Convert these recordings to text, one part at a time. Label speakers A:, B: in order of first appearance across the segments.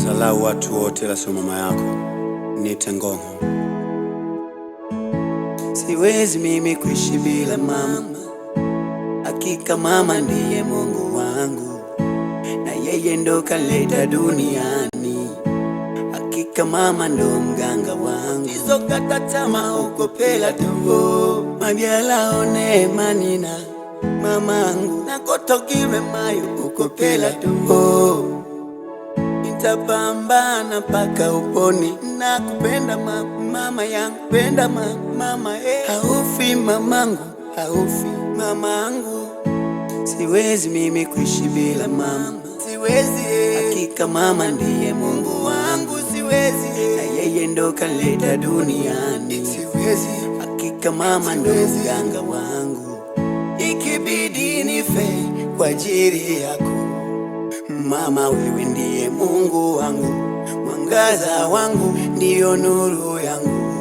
A: Salau watu wote la sio mama yako Nite Ngong'o. Siwezi mimi kuishi bila mama. Hakika mama ndiye Mungu wangu, na yeye ndo kaleta duniani. Hakika mama ndo mganga wangu, izokata tamaa ukopela tuvo mabyala one manina mamangu nakotokire mayo ukopela tuvo. Nitapambana paka uponi, nakupenda mama yangu, penda mama haufi mamangu, haufi mamangu. Siwezi mimi kuishi bila mama, siwezi. Hakika mama ndiye Mungu wangu, siwezi. Na yeye ndo kaleta duniani, siwezi. Hakika mama ndo mganga wangu, ikibidi nife kwa ajili yako mama. Wewe ndiye Mungu wangu, mwangaza wangu, ndiyo nuru yangu.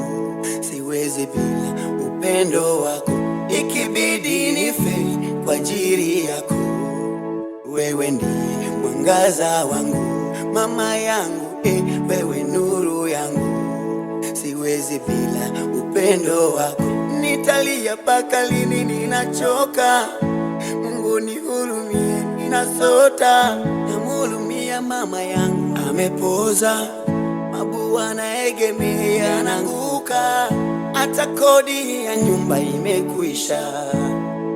A: Siwezi bila upendo wako, ikibidi nife kwa ajili yako. Wewe ndiye mwangaza wangu, mama yangu, wewe nuru yangu. Siwezi bila upendo wako, nitalia paka lini ninachoka. Mungu nihurumie, ninasota. Namhurumia mama yangu, amepoza mabua naegemea, ananguka. Hata kodi ya nyumba imekwisha,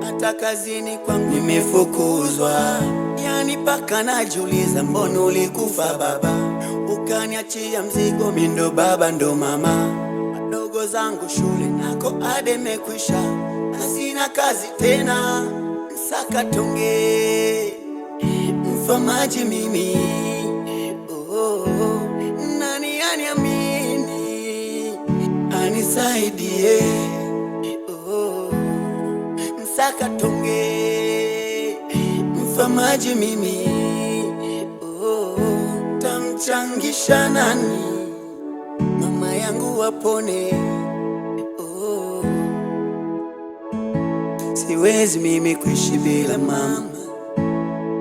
A: hata kazini kwangu nimefukuzwa. Yani paka najiuliza, mbona ulikufa baba ukaniachia mzigo? Mimi ndo baba ndo mama, wadogo zangu shule nako ade mekwisha, na sina kazi tena. Msakatonge mfamaji mimi, nani aniamini anisaidie? Msakatonge mfamaji mimi, tamchangisha nani mama yangu wapone? Siwezi mimi kuishi bila mama.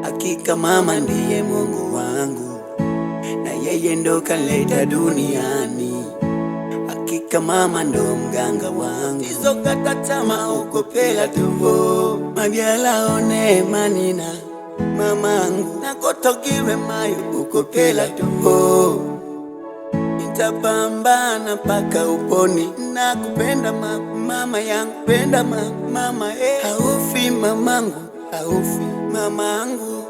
A: Hakika mama ndiye Mungu wangu, na yeye ndo kaleta duniani. Hakika mama ndo mganga wangu, izokata tamaa ukopela tuvo mabyala one manina mamangu nakotokire mayo ukopela tuvo. Nitapambana paka uponi, nakupenda mama yangu, penda mama haufi mamangu, haufi mamangu.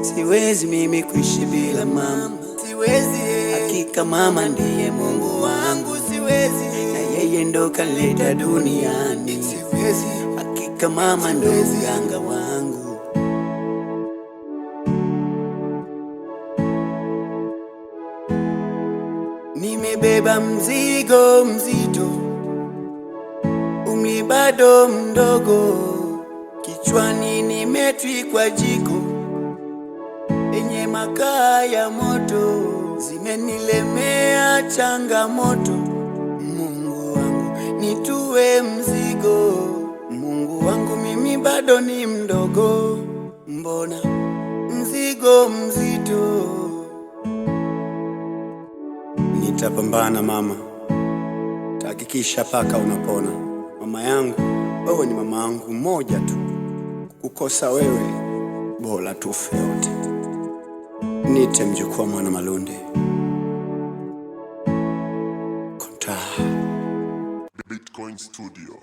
A: Siwezi mimi kuishi bila mama, siwezi. Hakika mama ndiye Mungu wangu, siwezi. Na yeye ndo kaleta duniani, siwezi. Hakika mama ndo mganga wangu. Nimebeba mzigo mzito, umri bado mdogo, kichwani nimetwikwa jiko lenye makaa ya moto, zimenilemea changamoto. Mungu wangu nitue mzigo, Mungu wangu mimi bado ni mdogo, mbona mzigo mzito? Nitapambana mama, tahakikisha paka unapona. Mama yangu, wewe ni mama yangu mmoja tu, kukosa wewe bora tufe wote. Nite mjukuu wa Mwana Malunde. Konta Bitcoin Studio.